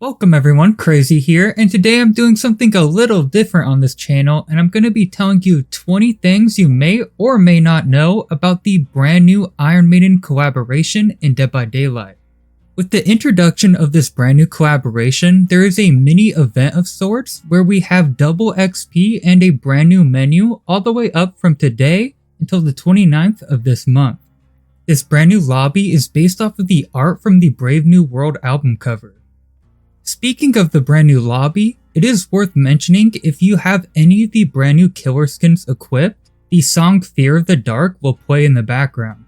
Welcome everyone, Crazy here, and today I'm doing something a little different on this channel, and I'm going to be telling you 20 things you may or may not know about the brand new Iron Maiden collaboration in Dead by Daylight. With the introduction of this brand new collaboration, there is a mini event of sorts where we have double XP and a brand new menu all the way up from today until the 29th of this month. This brand new lobby is based off of the art from the Brave New World album cover. Speaking of the brand new lobby, it is worth mentioning if you have any of the brand new killer skins equipped, the song Fear of the Dark will play in the background.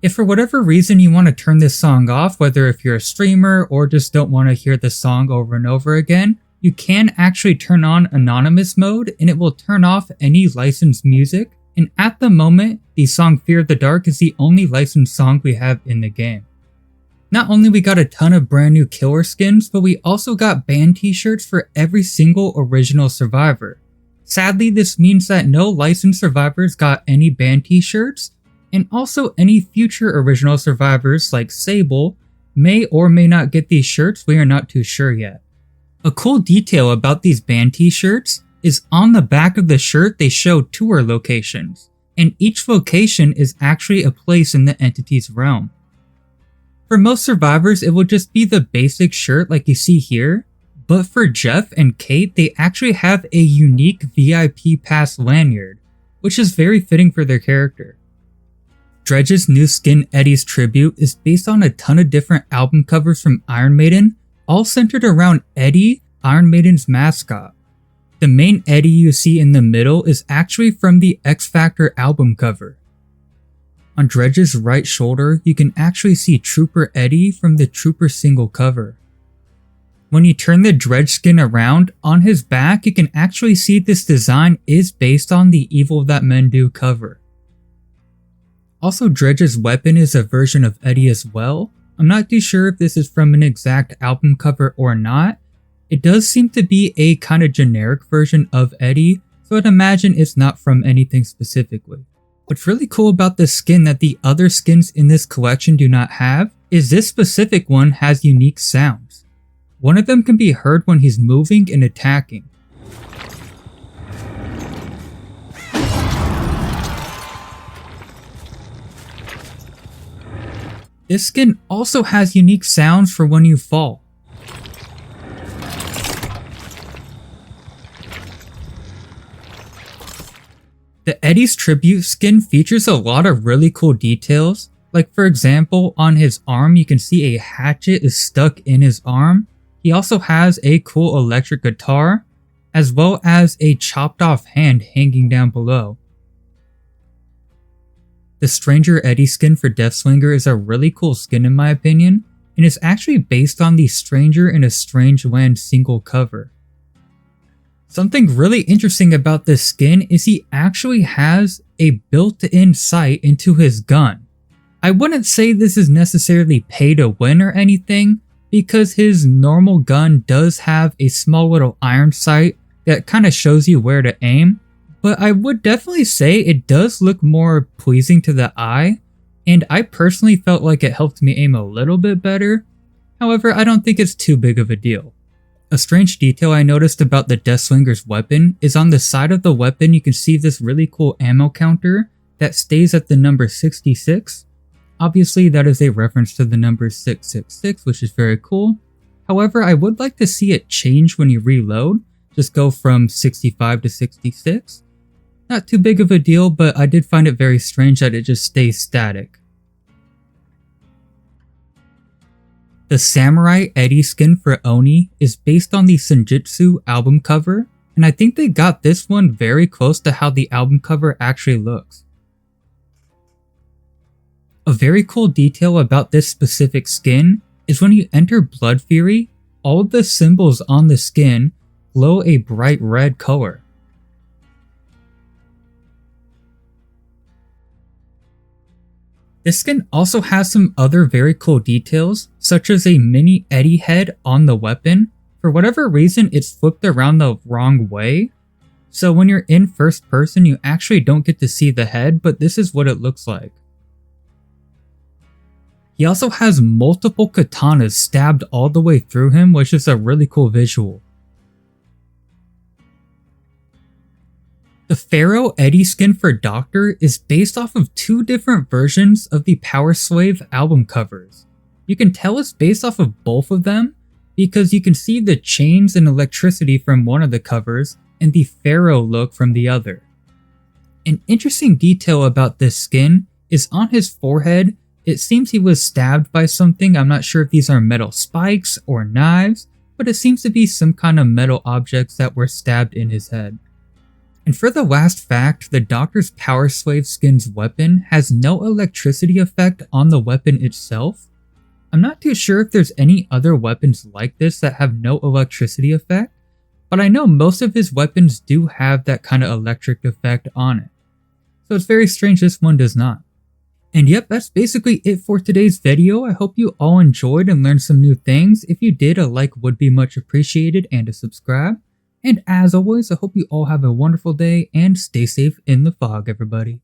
If for whatever reason you want to turn this song off, whether if you're a streamer or just don't want to hear the song over and over again, you can actually turn on anonymous mode and it will turn off any licensed music, and at the moment, the song Fear of the Dark is the only licensed song we have in the game. Not only we got a ton of brand new killer skins, but we also got band t-shirts for every single original survivor. Sadly, this means that no licensed survivors got any band t-shirts, and also any future original survivors like Sable may or may not get these shirts, we are not too sure yet. A cool detail about these band t-shirts is on the back of the shirt they show tour locations, and each location is actually a place in the entity's realm. For most survivors, it will just be the basic shirt like you see here, but for Jeff and Kate, they actually have a unique VIP pass lanyard, which is very fitting for their character. Dredge's new skin Eddie's Tribute is based on a ton of different album covers from Iron Maiden, all centered around Eddie, Iron Maiden's mascot. The main Eddie you see in the middle is actually from the X Factor album cover. On Dredge's right shoulder, you can actually see Trooper Eddie from the Trooper single cover. When you turn the Dredge skin around, on his back you can actually see this design is based on the Evil That Men Do cover. Also, Dredge's weapon is a version of Eddie as well. I'm not too sure if this is from an exact album cover or not. It does seem to be a kind of generic version of Eddie, so I'd imagine it's not from anything specifically. What's really cool about this skin that the other skins in this collection do not have is this specific one has unique sounds. One of them can be heard when he's moving and attacking. This skin also has unique sounds for when you fall. The Eddie's Tribute skin features a lot of really cool details, like for example, on his arm you can see a hatchet is stuck in his arm. He also has a cool electric guitar, as well as a chopped off hand hanging down below. The Stranger Eddie skin for Deathslinger is a really cool skin in my opinion, and is actually based on the Stranger in a Strange Land single cover. Something really interesting about this skin is he actually has a built-in sight into his gun. I wouldn't say this is necessarily pay to win or anything, because his normal gun does have a small little iron sight that kind of shows you where to aim, but I would definitely say it does look more pleasing to the eye, and I personally felt like it helped me aim a little bit better. However, I don't think it's too big of a deal. A strange detail I noticed about the Deathslinger's weapon is on the side of the weapon you can see this really cool ammo counter that stays at the number 66. Obviously that is a reference to the number 666, which is very cool. However, I would like to see it change when you reload, just go from 65 to 66. Not too big of a deal, but I did find it very strange that it just stays static. The Samurai Eddie skin for Oni is based on the Senjutsu album cover, and I think they got this one very close to how the album cover actually looks. A very cool detail about this specific skin is when you enter Blood Fury, all of the symbols on the skin glow a bright red color. This skin also has some other very cool details, such as a mini Eddie head on the weapon. For whatever reason, it's flipped around the wrong way, so when you're in first person you actually don't get to see the head, but this is what it looks like. He also has multiple katanas stabbed all the way through him, which is a really cool visual. The Pharaoh Eddie skin for Doctor is based off of two different versions of the Power Slave album covers. You can tell it's based off of both of them because you can see the chains and electricity from one of the covers and the Pharaoh look from the other. An interesting detail about this skin is on his forehead. It seems he was stabbed by something. I'm not sure if these are metal spikes or knives, but it seems to be some kind of metal objects that were stabbed in his head. And for the last fact, the Doctor's Power Slave skin's weapon has no electricity effect on the weapon itself. I'm not too sure if there's any other weapons like this that have no electricity effect, but I know most of his weapons do have that kind of electric effect on it. So it's very strange this one does not. And yep, that's basically it for today's video. I hope you all enjoyed and learned some new things. If you did, a like would be much appreciated and a subscribe. And as always, I hope you all have a wonderful day and stay safe in the fog, everybody.